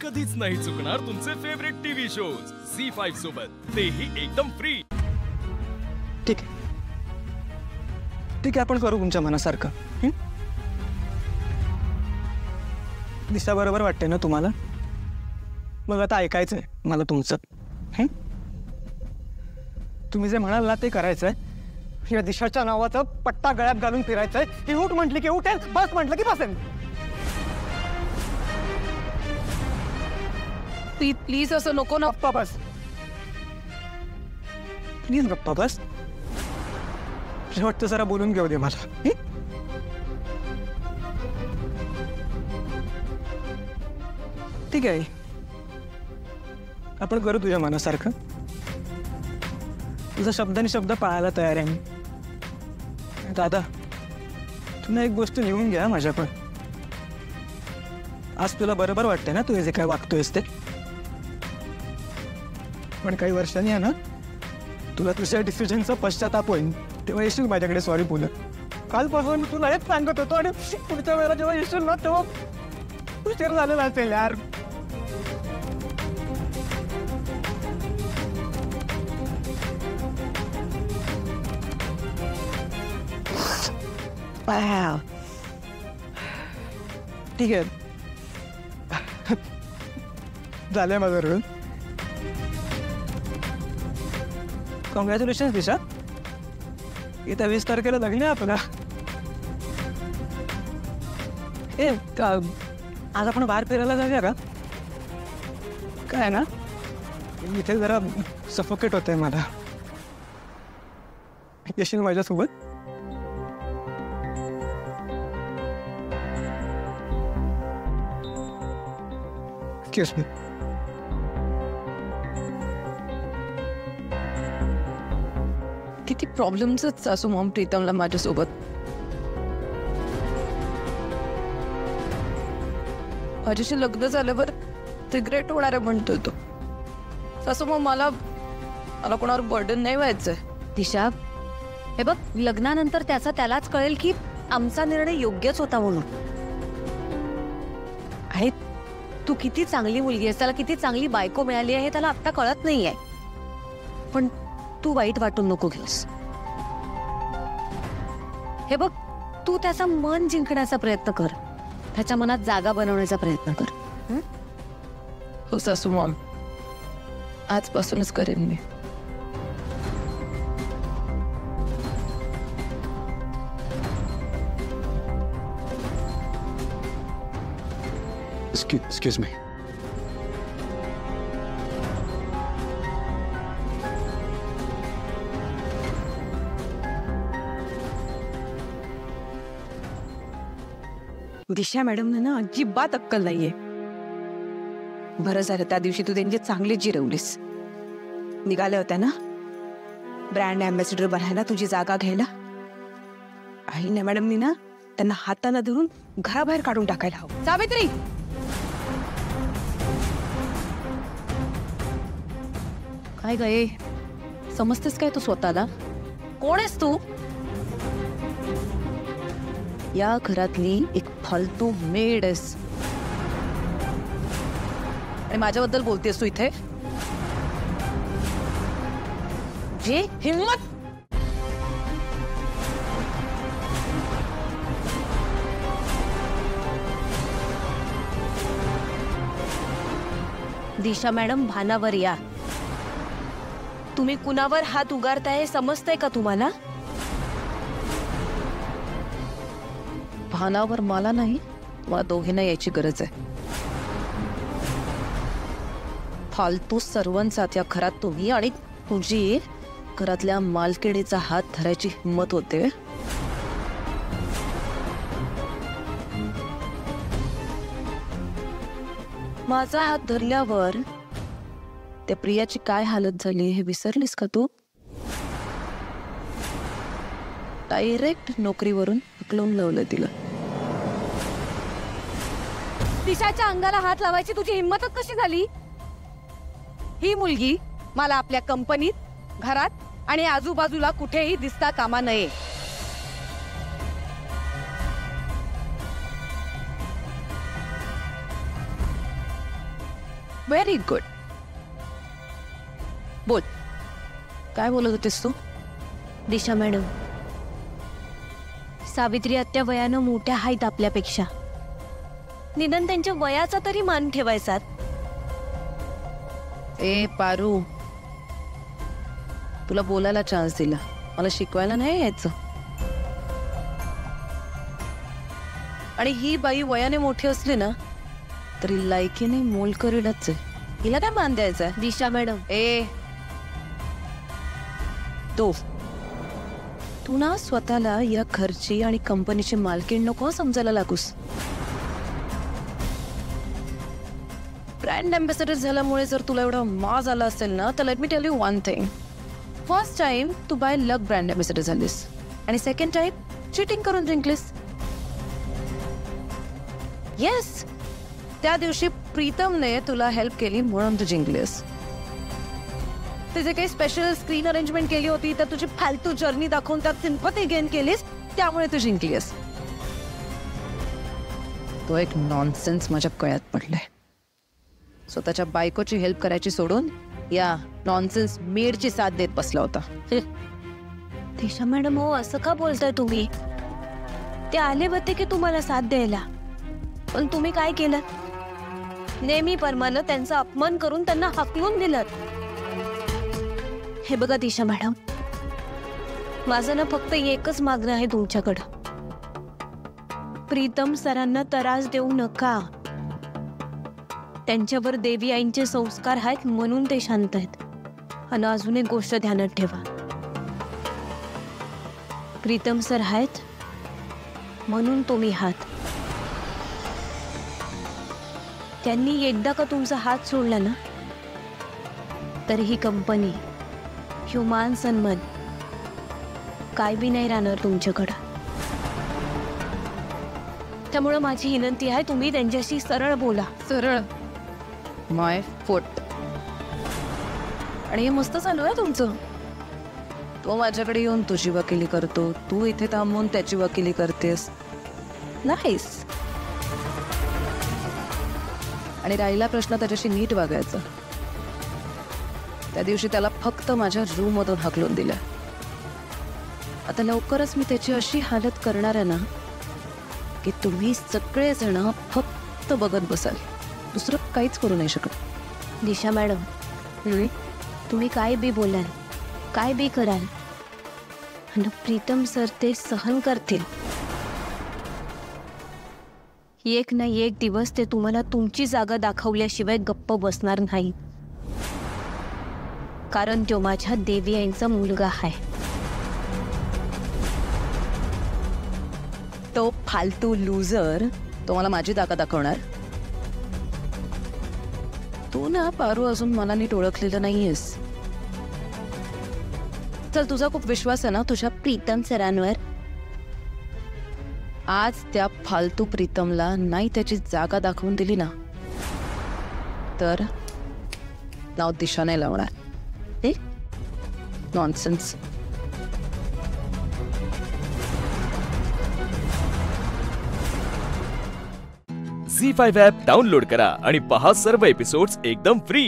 कधीच नाही चुकणार तुमचे फेवरेट टीव्ही शोज झी5 सोबत, तेही एकदम फ्री। ठीक आहे, ठीक आहे, आपण करू तुमच्या मनासारखं। दिशा बरोबर वाटते ना तुम्हाला? मग आता ऐकायचंय मला तुमचं। तुम्ही जे म्हणाल ना ते करायचंय। या दिशाच्या नावाचा पट्टा गळ्यात घालून फिरायचंय। की उठ म्हटली की उठेल, बस म्हटलं की बसेल। प्लीज असं नको ना। गप्पा बस, प्लीज गप्पा बस। शेवटचं जरा बोलून घेऊ दे मला। ठीक आहे, आपण करू तुझ्या मनासारखं। तुझा शब्दाने शब्द पाळायला तयार आहे मी। दादा, तुम्ही एक गोष्ट लिहून घ्या माझ्याकडे। आज तुला बरोबर वाटतंय ना तू जे काय वागतोयस ते? पण काही वर्षांनी आहे ना तुला तुझ्या डिसिजनचा पश्चाताप होईल, तेव्हा येशील माझ्याकडे सॉरी बोलत। कालपासून मी तुला हेच सांगत होतो आणि पुढच्या वेळेला जेव्हा येशील ना तेव्हा उशीर झालेला असेल यार। ठीक आहे, झालंय माझं रोल। कॉंग्रॅच्युलेशन दिशा, येत्या 20 तारखेला लग्न आहे आपला। आज आपण बाहेर फिरायला जाऊया का? काय ना, इथे जरा सफोकेट होतंय मला। येशील माझ्यासोबत? Excuse me. किती प्रॉब्लेम्सच असो मॉम प्रीतमला माझ्यासोबत। माझ्याशी लग्न झाल्यावर रिग्रेट होणार आहे म्हणतोय तो। असं मग मला कोणावर बर्डन नाही व्हायचंय। दिशा, हे बघ, लग्नानंतर त्याचा त्यालाच कळेल की आमचा निर्णय योग्यच होता म्हणून। आहे, तू किती चांगली मुलगी आहेस, त्याला किती चांगली बायको मिळाली आहे हे त्याला आत्ता कळत नाहीये। पण तू वाईट वाटून नको घेऊस। हे बघ, तू त्याचं मन जिंकण्याचा प्रयत्न कर, त्याच्या मनात जागा बनवण्याचा प्रयत्न कर। हो सासू मॉम, आजपासूनच करेन मी। Excuse me. दिशा मॅडमने ना अजिबात अक्कल नाहीये। बरं झालं त्या दिवशी तू त्यांची चांगली जिरवलीस। निघाल्या होत्या ना ब्रँड अँबॅसिडर बनायला, तुझी जागा घ्यायला। आईने मॅडमनी ना त्यांना हाताने धरून घराबाहेर काढून टाकायला हवं। सावित्री, काय गये, समजतेस काय तू स्वतःला? कोण आहेस तू? या घरातली एक फालतू मेड आहेस आणि माझ्याबद्दल बोलतेस तू इथे? जे हिम्मत! दिशा मॅडम, भानावर या। तुम्ही कुणावर हात उगारताय समजतंय का तुम्हाला? भानावर मला नाही, मला दोघींना यायची गरज आहे। फालतू सर्वांचा या घरात तुम्ही आणि तुझी घरातल्या मालकिणीचा हात धरायची हिम्मत होते? माझा हात धरल्यावर त्या प्रियाची काय हालत झाली हे विसरलीस का तू? डायरेक्ट नोकरीवरून हकलून लावलं तिला। दिशाच्या अंगाला हात लावायची तुझी हिम्मतच कशी झाली? ही मुलगी मला आपल्या कंपनीत, घरात आणि आजूबाजूला कुठेही दिसता कामा नये। Very good. बोल, काय बोलत होतीस तू? दिशा मॅडम, सावित्री आत्या वयानं मोठ्या आहेत आपल्यापेक्षा. निदान त्यांच्या वयाचा तरी मान ठेवायचा. ए पारू, तुला बोलायला चान्स दिला, मला शिकवायला नाही यायचं. आणि ही बाई वयाने मोठी असली ना तरी लायकीने मोलकरीडच आहे. हिला काय मान द्यायचा? दिशा मॅडम, तू ना स्वतःला या घरची आणि कंपनीची मालकीण नको समजायला लागूस. ब्रँड अँबॅसेडर झाल्यामुळे जर तुला एवढा माज आला असेल ना तर let me tell you one thing. First time तू बाय लक ब्रँड अँबॅसेडर झालीस आणि सेकंड टाइम चिटिंग करून जिंकलीस. येस, त्या दिवशी प्रीतमने तुला हेल्प केली म्हणून तू जिंकलीस. तिचे काही स्पेशल स्क्रीन अरेंजमेंट केली होती तर तुझी फालतू जर्नी दाखवून त्यात सिंपथी गेन केलीस, त्यामुळे तू जिंकलीस. तो एक नॉनसेन्स माझ्या कळ्यात पडलाय. स्वतःच्या बायकोची हेल्प करायची सोडून या नॉनसेन्स मेडची साथ देत बसला होता. दिशा मॅडम, हो असं का बोलताय तुम्ही? ते आले होते की तुम्हाला साथ द्यायला, पण तुम्ही काय केलं? नेहमीप्रमाणे त्यांचा अपमान करून त्यांना हाकलून दिलं. हे बघा दिशा मॅडम, माझं ना फक्त एकच मागणं आहे तुमच्याकडं. प्रीतम सरांना त्रास देऊ नका. त्यांच्यावर देवी आईंचे संस्कार आहेत म्हणून ते शांत आहेत. आणि अजून एक गोष्ट ध्यानात ठेवा, प्रीतम सर आहेत म्हणून तुम्ही आहात. त्यांनी एकदा का तुमचा हात सोडला ना तर ही कंपनी, ह्युमान सन्मान काय बी नाही राहणार तुमच्याकडं. त्यामुळे माझी विनंती आहे, तुम्ही त्यांच्याशी सरळ बोला. सरळ माय फुट. आणि हे मस्त चालू आहे तुमचं. तो माझ्याकडे येऊन तुझी वकिली करतो, तू इथे थांबून त्याची वकिली करतेस. नाहीस. आणि राहिला प्रश्न त्याच्याशी नीट वागायचा. त्या दिवशी त्याला फक्त माझ्या रूम मधून हाकलून दिलं. आता लवकरच मी त्याची अशी हालत करणार आहे ना की तुम्ही सगळेजण फक्त बघत बसाल, दुसरं काहीच करू नाही शकत. दिशा मॅडम, तुम्ही काय बी बोलाल, काय बी कराल, आणि प्रीतम सर ते सहन करतील. एक ना एक दिवस ते तुम्हाला तुमची जागा दाखवल्याशिवाय गप्प बसणार नाही. कारण तो माझ्या देवी आईंचा मुलगा आहे. तो फालतू लूजर तो मला माझी जागा दाखवणार. तू ना पारू अजून मला नीट ओळखलेलं नाहीयेस. चल, तुझा खूप विश्वास आहे ना तुझ्या प्रीतम सरांवर. आज त्या फालतू प्रीतमला नाही त्याची जागा दाखवून दिली ना तर नाव दिशा नाही लावणार. नॉनसेन्स. झी5 ॲप डाउनलोड करा आणि पहा सर्व एपिसोड्स एकदम फ्री.